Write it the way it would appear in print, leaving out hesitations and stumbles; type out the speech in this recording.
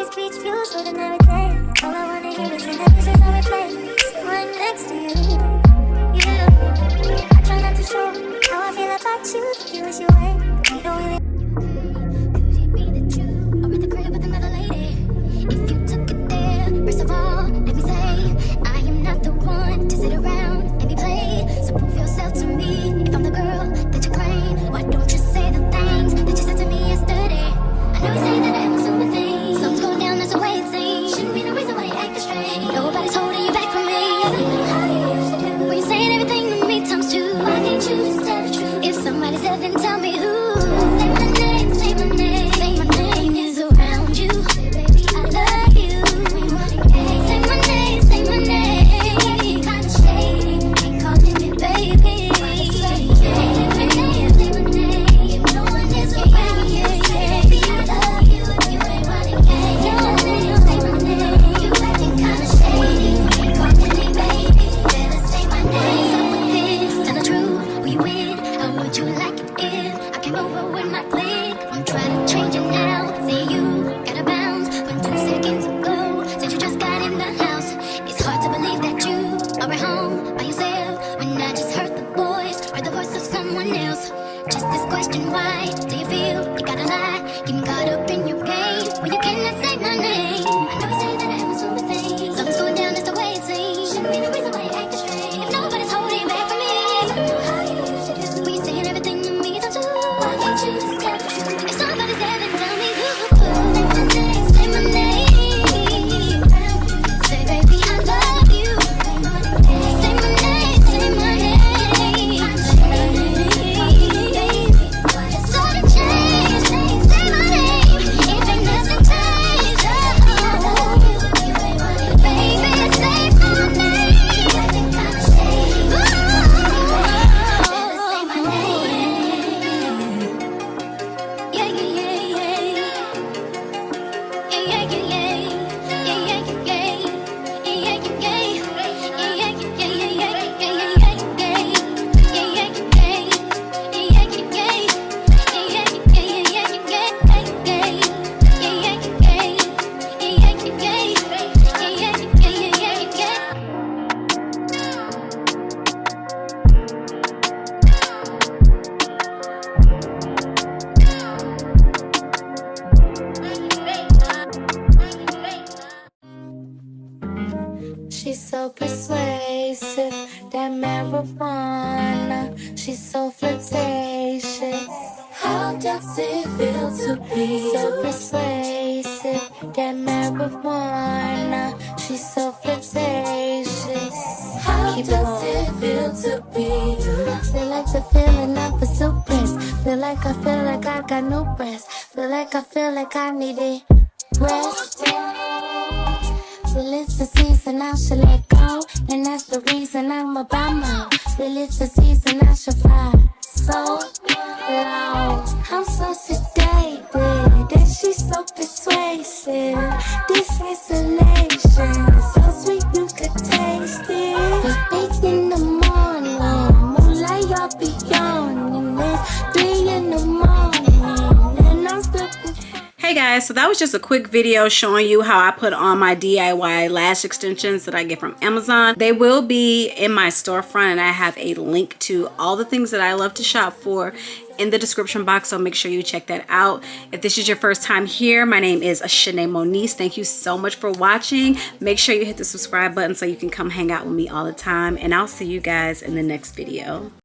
these beach views with another day. All I wanna hear is in the pictures I replay. Right next to you, you. I try not to show how I feel about you. You wish you way. You don't really. Could it be that you are at the crib with another lady? If you took it there, first of all, let me say I am not the one to sit around and be played. So prove yourself to me. If I'm the girl that you claim, why don't you say the things that you said to me yesterday? I know you say that I am assuming things. Something's going down, that's the way it seems. Shouldn't be the reason why you act this strange. Nobody's holding you back from me. I know how you used to do. When you're saying everything to me times two. Why can't you just tell the truth? If somebody said, then tell me who. Say my name, say my name. Say my name is around you. Baby, I love you. Say my name, say my name. Kinda shady, ain't calling me baby. Say my name, say my name. No one is around you. Baby, I love you. You ain't running game. Say my name, say my name. You acting kinda shady, ain't calling me baby. Better say my name. What's up with this? Tell the truth, who you with? How would you like it if I came over with my clique? I'm trying to change it now. Say you gotta bounce when 2 seconds ago said you just got in the house. It's hard to believe that you are at home by yourself when I just heard the voice or the voice of someone else. Just this question, why do you feel you gotta lie? Getting caught up in your game when you cannot say my name. I know you say that I am assuming things. Something's going down, that's the way it seems. Shouldn't be the reason why you act this strange. If nobody's holding back from me, I know how you used to do. When you're saying everything to me, it's up to. Why can't you just tell the truth? If somebody's there, then tell me who. Say my name. Say baby, I love you. Say my name, say my name. Sort of change, say my name. If ain't nothing changed, baby, say my name. Say my name. Yeah, yeah, yeah, yeah. She's so persuasive, that marijuana. She's so flirtatious. How does it feel to be so persuasive, that marijuana? She's so flirtatious. How does it feel to be? Feel like the feeling of a suppress. Feel like I got no breath. Feel like I need it. Rest. Feel it's the season I should let go, and that's the reason I'm about my. Feel it's the season I should fly so low. I'm so sedated, and she's so persuasive. This isolation, so sweet you could taste it. It's 8 in the morning, moonlight y'all be yawning. It's 3 in the morning, and I'm still. Hey guys, so that was just a quick video showing you how I put on my DIY lash extensions that I get from Amazon. They will be in my storefront, and I have a link to all the things that I love to shop for in the description box, so make sure you check that out. If this is your first time here, my name is Shanae Moniece. Thank you so much for watching. Make sure you hit the subscribe button so you can come hang out with me all the time, and I'll see you guys in the next video.